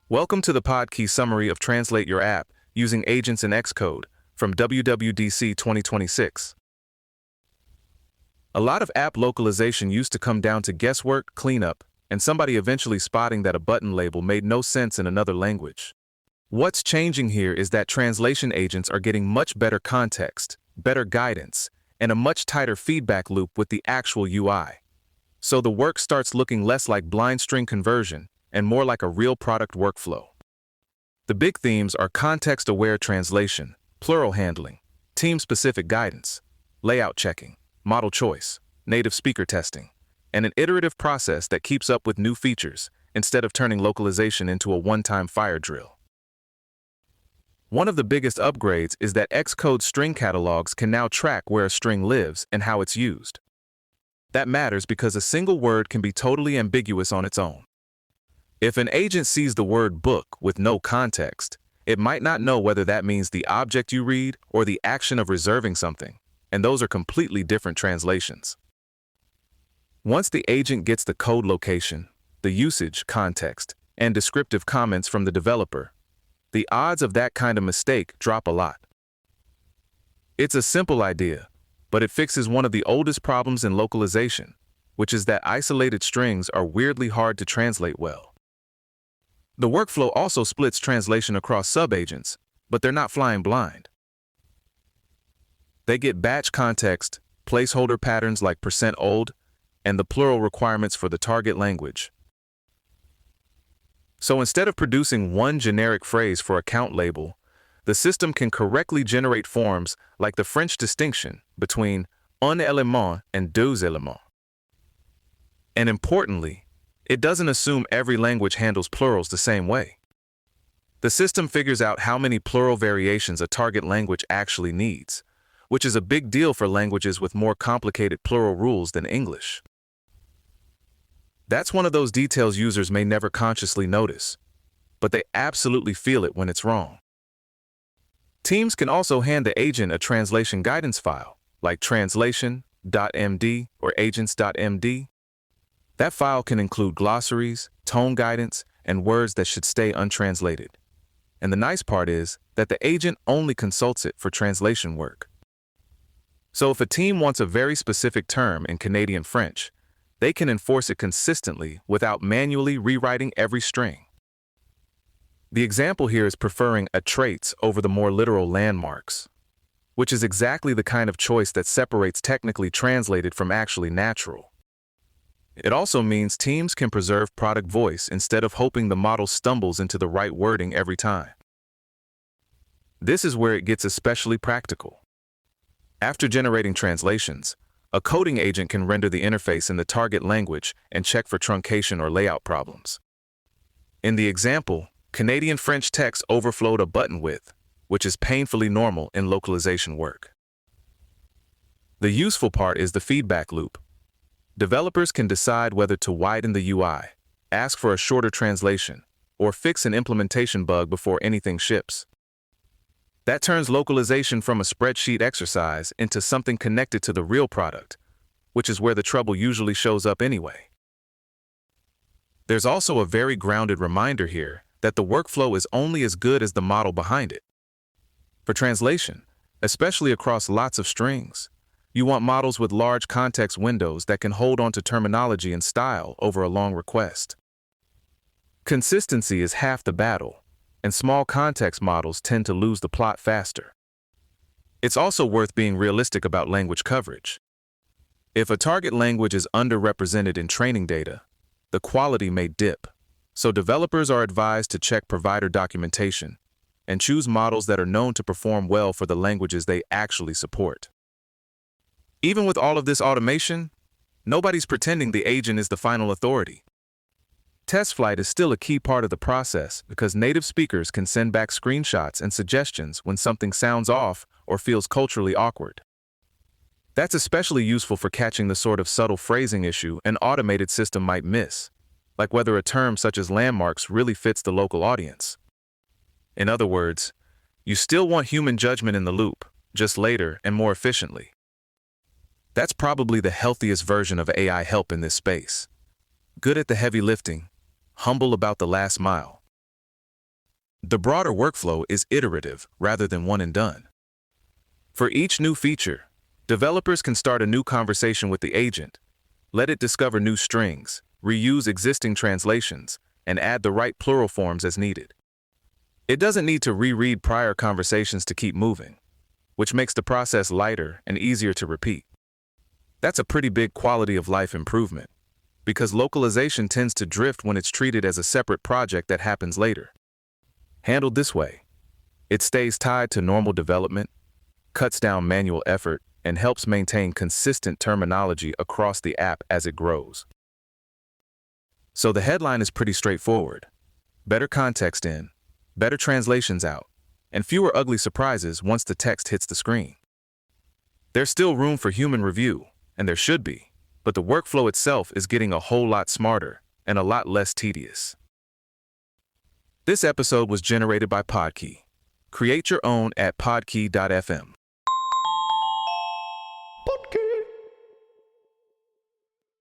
Welcome to the Podkey summary of Translate Your App using agents in Xcode from WWDC 2026. A lot of app localization used to come down to guesswork, cleanup, and somebody eventually spotting that a button label made no sense in another language. What's changing here is that translation agents are getting much better context, better guidance, and a much tighter feedback loop with the actual UI. So the work starts looking less like blind string conversion and more like a real product workflow. The big themes are context-aware translation, plural handling, team-specific guidance, layout checking, model choice, native speaker testing, and an iterative process that keeps up with new features instead of turning localization into a one-time fire drill. One of the biggest upgrades is that Xcode string catalogs can now track where a string lives and how it's used. That matters because a single word can be totally ambiguous on its own. If an agent sees the word book with no context, it might not know whether that means the object you read or the action of reserving something, and those are completely different translations. Once the agent gets the code location, the usage, context, and descriptive comments from the developer, the odds of that kind of mistake drop a lot. It's a simple idea, but it fixes one of the oldest problems in localization, which is that isolated strings are weirdly hard to translate well. The workflow also splits translation across subagents, but they're not flying blind. They get batch context, placeholder patterns like %old, and the plural requirements for the target language. So instead of producing one generic phrase for a count label, the system can correctly generate forms like the French distinction between un élément and deux éléments. And importantly, it doesn't assume every language handles plurals the same way. The system figures out how many plural variations a target language actually needs, which is a big deal for languages with more complicated plural rules than English. That's one of those details users may never consciously notice, but they absolutely feel it when it's wrong. Teams can also hand the agent a translation guidance file, like translation.md or agents.md. That file can include glossaries, tone guidance, and words that should stay untranslated. And the nice part is that the agent only consults it for translation work. So if a team wants a very specific term in Canadian French, they can enforce it consistently without manually rewriting every string. The example here is preferring a traits over the more literal landmarks, which is exactly the kind of choice that separates technically translated from actually natural. It also means teams can preserve product voice instead of hoping the model stumbles into the right wording every time. This is where it gets especially practical. After generating translations, a coding agent can render the interface in the target language and check for truncation or layout problems. In the example, Canadian French text overflowed a button width, which is painfully normal in localization work. The useful part is the feedback loop. Developers can decide whether to widen the UI, ask for a shorter translation, or fix an implementation bug before anything ships. That turns localization from a spreadsheet exercise into something connected to the real product, which is where the trouble usually shows up anyway. There's also a very grounded reminder here that the workflow is only as good as the model behind it. For translation, especially across lots of strings, you want models with large context windows that can hold on to terminology and style over a long request. Consistency is half the battle, and small context models tend to lose the plot faster. It's also worth being realistic about language coverage. If a target language is underrepresented in training data, the quality may dip, so developers are advised to check provider documentation and choose models that are known to perform well for the languages they actually support. Even with all of this automation, nobody's pretending the agent is the final authority. Test flight is still a key part of the process because native speakers can send back screenshots and suggestions when something sounds off or feels culturally awkward. That's especially useful for catching the sort of subtle phrasing issue an automated system might miss, like whether a term such as landmarks really fits the local audience. In other words, you still want human judgment in the loop, just later and more efficiently. That's probably the healthiest version of AI help in this space. Good at the heavy lifting, humble about the last mile. The broader workflow is iterative rather than one and done. For each new feature, developers can start a new conversation with the agent, let it discover new strings, reuse existing translations, and add the right plural forms as needed. It doesn't need to reread prior conversations to keep moving, which makes the process lighter and easier to repeat. That's a pretty big quality of life improvement, because localization tends to drift when it's treated as a separate project that happens later. Handled this way, it stays tied to normal development, cuts down manual effort, and helps maintain consistent terminology across the app as it grows. So the headline is pretty straightforward. Better context in, better translations out, and fewer ugly surprises once the text hits the screen. There's still room for human review, and there should be, but the workflow itself is getting a whole lot smarter and a lot less tedious. This episode was generated by Podkey. Create your own at podkey.fm.